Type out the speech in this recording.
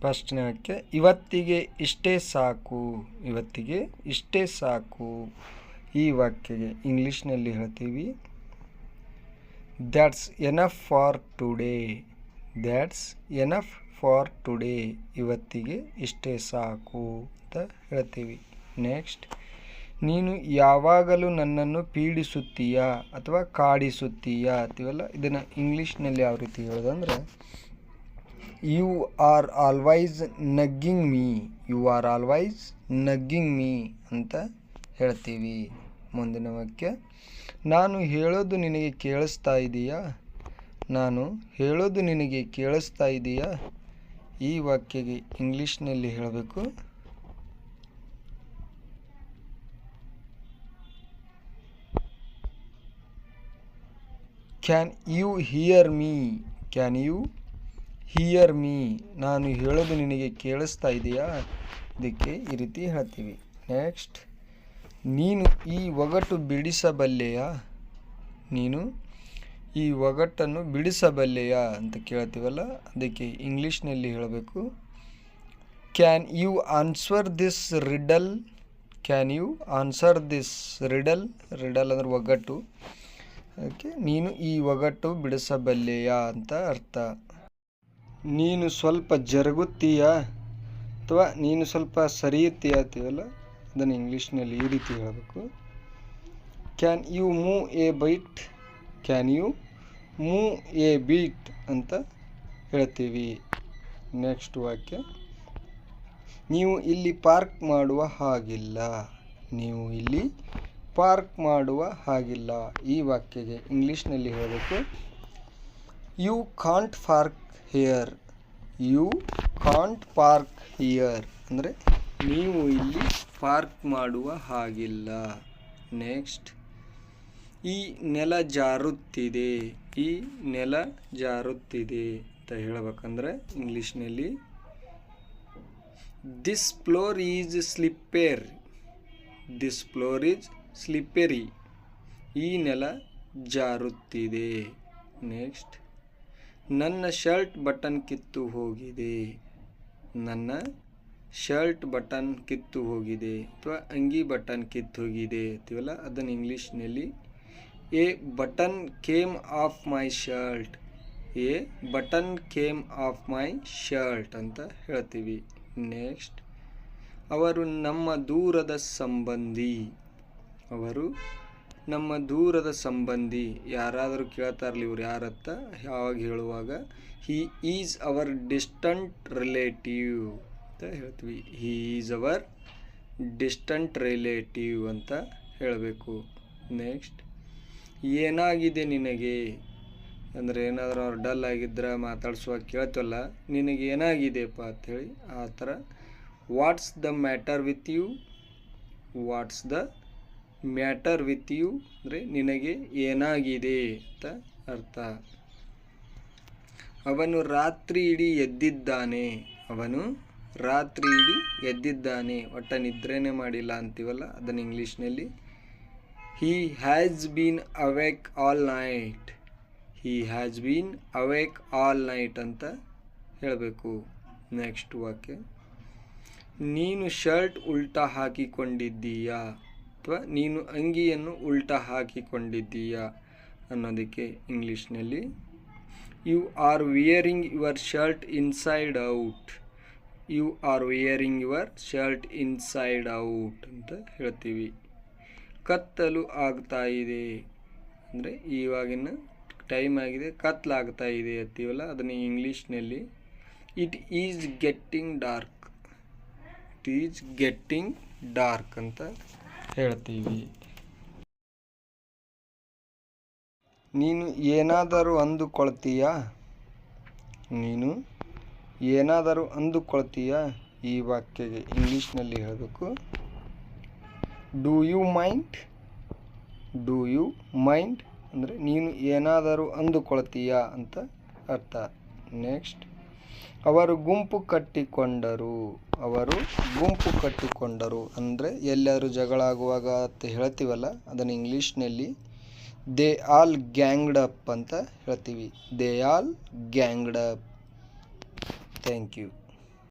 ಫಸ್ಟ್ನೇ ವಾಕ್ಯ, ಇವತ್ತಿಗೆ ಇಷ್ಟೇ ಸಾಕು. ಇವತ್ತಿಗೆ ಇಷ್ಟೇ ಸಾಕು. ಈ ವಾಕ್ಯಗೆ ಇಂಗ್ಲೀಷ್ನಲ್ಲಿ ಹೇಳ್ತೀವಿ that's enough for today. That's enough for today. ಇವತ್ತಿಗೆ ಇಷ್ಟೇ ಸಾಕು ಅಂತ ಹೇಳ್ತೀವಿ. ನೆಕ್ಸ್ಟ್, ನೀನು ಯಾವಾಗಲೂ ನನ್ನನ್ನು ಪೀಡಿಸುತ್ತೀಯಾ ಅಥವಾ ಕಾಡಿಸುತ್ತೀಯಾ ಅಂತೀವಲ್ಲ, ಇದನ್ನು ಇಂಗ್ಲೀಷ್ನಲ್ಲಿ ಯಾವ ರೀತಿ ಹೇಳೋದಂದ್ರೆ you are always nagging me. You are always nagging me ಅಂತ ಹೇಳ್ತೀವಿ. ಮುಂದಿನ ವಾಕ್ಯ, ನಾನು ಹೇಳೋದು ನಿನಗೆ ಕೇಳಿಸ್ತಾ ಇದೆಯಾ. ನಾನು ಹೇಳೋದು ನಿನಗೆ ಕೇಳಿಸ್ತಾ ಇದೆಯಾ. ಈ ವಾಕ್ಯಗೆ ಇಂಗ್ಲೀಷ್ನಲ್ಲಿ ಹೇಳಬೇಕು can you hear me. Can you hear me. ನಾನು ಹೇಳೋದು ನಿನಗೆ ಕೇಳಿಸ್ತಾ ಇದೆಯಾ. ಇದಕ್ಕೆ ಈ ರೀತಿ ಹೇಳ್ತೀವಿ. ನೆಕ್ಸ್ಟ್, ನೀನು ಈ ಒಗಟು ಬಿಡಿಸಬಲ್ಲೆಯಾ. ನೀನು ಈ ಒಗಟನ್ನು ಬಿಡಿಸಬಲ್ಲೆಯಾ ಅಂತ ಕೇಳ್ತೀವಲ್ಲ, ಅದಕ್ಕೆ ಇಂಗ್ಲೀಷ್ನಲ್ಲಿ ಹೇಳಬೇಕು can you answer this riddle. Can you answer this riddle. Riddle ಅಂದರೆ ಒಗಟು. ಅದಕ್ಕೆ ನೀನು ಈ ಒಗಟು ಬಿಡಿಸಬಲ್ಲೆಯಾ ಅಂತ ಅರ್ಥ. ನೀನು ಸ್ವಲ್ಪ ಜರುಗುತ್ತೀಯಾ ಅಥವಾ ನೀನು ಸ್ವಲ್ಪ ಸರಿಯುತ್ತೀಯಾ ಅಂತೀವಲ್ಲ, ಅದನ್ನು ಇಂಗ್ಲೀಷ್ನಲ್ಲಿ ಈ ರೀತಿ ಹೇಳಬೇಕು can you move a bit. Can you move a bit ಅಂತ ಹೇಳ್ತೀವಿ. ನೆಕ್ಸ್ಟ್ ವಾಕ್ಯ, ನೀವು ಇಲ್ಲಿ ಪಾರ್ಕ್ ಮಾಡುವ ಹಾಗಿಲ್ಲ. ನೀವು ಇಲ್ಲಿ ಪಾರ್ಕ್ ಮಾಡುವ ಹಾಗಿಲ್ಲ. ಈ ವಾಕ್ಯಗೆ ಇಂಗ್ಲೀಷ್ನಲ್ಲಿ ಹೇಳಬೇಕು you can't park here. You can't park here ಅಂದರೆ ನೀವು ಇಲ್ಲಿ ಪಾರ್ಕ್ ಮಾಡುವ ಹಾಗಿಲ್ಲ. ನೆಕ್ಸ್ಟ್, ಈ ನೆಲ ಜಾರುತ್ತಿದೆ. ಈ ನೆಲ ಜಾರುತ್ತಿದೆ ಅಂತ ಹೇಳಬೇಕಂದ್ರೆ ಇಂಗ್ಲೀಷ್ನಲ್ಲಿ this floor is slippery. This floor is slippery. ಈ ನೆಲ ಜಾರುತ್ತಿದೆ. ನೆಕ್ಸ್ಟ್, ನನ್ನ ಶರ್ಟ್ ಬಟನ್ ಕಿತ್ತು ಹೋಗಿದೆ. ನನ್ನ ಶರ್ಟ್ ಬಟನ್ ಕಿತ್ತು ಹೋಗಿದೆ ಅಥವಾ ಅಂಗಿ ಬಟನ್ ಕಿತ್ತು ಹೋಗಿದೆ ಅಂತೀವಲ್ಲ, ಅದನ್ನು ಇಂಗ್ಲೀಷ್ನಲ್ಲಿ A button came of my shirt. A button came of my shirt ಅಂತ ಹೇಳ್ತೀವಿ. ನೆಕ್ಸ್ಟ್, ಅವರು ನಮ್ಮ ದೂರದ ಸಂಬಂಧಿ. ಅವರು ನಮ್ಮ ದೂರದ ಸಂಬಂಧಿ. ಯಾರಾದರೂ ಕೇಳ್ತಾರಲ್ಲ ಇವ್ರು ಯಾರತ್ತ, ಯಾವಾಗ ಹೇಳುವಾಗ ಹಿ ಈಸ್ ಅವರ್ ಡಿಸ್ಟಂಟ್ ರಿಲೇಟಿವ್ ಅಂತ ಹೇಳ್ತೀವಿ. ಹಿ ಈಸ್ ಅವರ್ ಡಿಸ್ಟಂಟ್ ರಿಲೇಟಿವ್ ಅಂತ ಹೇಳಬೇಕು. ನೆಕ್ಸ್ಟ್, ಏನಾಗಿದೆ ನಿನಗೆ ಅಂದರೆ ಏನಾದರೂ ಅವ್ರು ಡಲ್ ಆಗಿದ್ರೆ ಮಾತಾಡ್ಸುವಾಗ ಕೇಳ್ತಲ್ಲ, ನಿನಗೆ ಏನಾಗಿದೆಪ್ಪ ಅಂಥೇಳಿ ಆ ಥರ what's the matter with you. What's the matter with you ಅಂದರೆ ನಿನಗೆ ಏನಾಗಿದೆ ಅಂತ ಅರ್ಥ. ಅವನು ರಾತ್ರಿ ಇಡೀ ಎದ್ದಿದ್ದಾನೆ. ಅವನು ರಾತ್ರಿ ಇಡೀ ಎದ್ದಿದ್ದಾನೆ. ಒಟ್ಟ ನಿದ್ರೆನೇ ಮಾಡಿಲ್ಲ ಅಂತೀವಲ್ಲ, ಅದನ್ನು ಇಂಗ್ಲೀಷ್ನಲ್ಲಿ he has been awake all night. He has been awake all night ಅಂತ ಹೇಳಬೇಕು. ನೆಕ್ಸ್ಟ್ ವಾಕ್ಯ, ನೀನು ಶರ್ಟ್ ಉಲ್ಟಾ ಹಾಕಿಕೊಂಡಿದ್ದೀಯಾ ಅಥವಾ ನೀನು ಅಂಗಿಯನ್ನು ಉಲ್ಟಾ ಹಾಕಿಕೊಂಡಿದ್ದೀಯಾ ಅನ್ನೋದಕ್ಕೆ ಇಂಗ್ಲೀಷ್ನಲ್ಲಿ you are wearing your shirt inside out. You are wearing your shirt inside out ಅಂತ ಹೇಳ್ತೀವಿ. ಕತ್ತಲು ಆಗ್ತಾ ಇದೆ ಅಂದರೆ ಇವಾಗಿನ ಟೈಮ್ ಆಗಿದೆ, ಕತ್ತಲಾಗ್ತಾ ಇದೆ ಅಂತೀವಲ್ಲ, ಅದನ್ನು ಇಂಗ್ಲೀಷ್ನಲ್ಲಿ it is getting dark. It is getting dark ಅಂತ ಹೇಳ್ತೀವಿ. ನೀನು ಏನಾದರೂ ಅಂದುಕೊಳ್ತೀಯಾ. ನೀನು ಏನಾದರೂ ಅಂದುಕೊಳ್ತೀಯಾ. ಈ ವಾಕ್ಯಗೆ ಇಂಗ್ಲೀಷ್ನಲ್ಲಿ ಹೇಳಬೇಕು do you mind. Do you mind ಅಂದರೆ ನೀನು ಏನಾದರೂ ಅಂದುಕೊಳ್ತೀಯಾ ಅಂತ ಅರ್ಥ. ನೆಕ್ಸ್ಟ್, ಅವರು ಗುಂಪು ಕಟ್ಟಿಕೊಂಡರು. ಅವರು ಗುಂಪು ಕಟ್ಟಿಕೊಂಡರು ಅಂದರೆ ಎಲ್ಲರೂ ಜಗಳ ಆಗುವಾಗ ಅಂತ ಹೇಳ್ತೀವಲ್ಲ, ಅದನ್ನು ಇಂಗ್ಲೀಷ್ನಲ್ಲಿ ದೇ ಆಲ್ ಗ್ಯಾಂಗ್ಡ್ ಅಪ್ ಅಂತ ಹೇಳ್ತೀವಿ. They all ganged up. Thank you.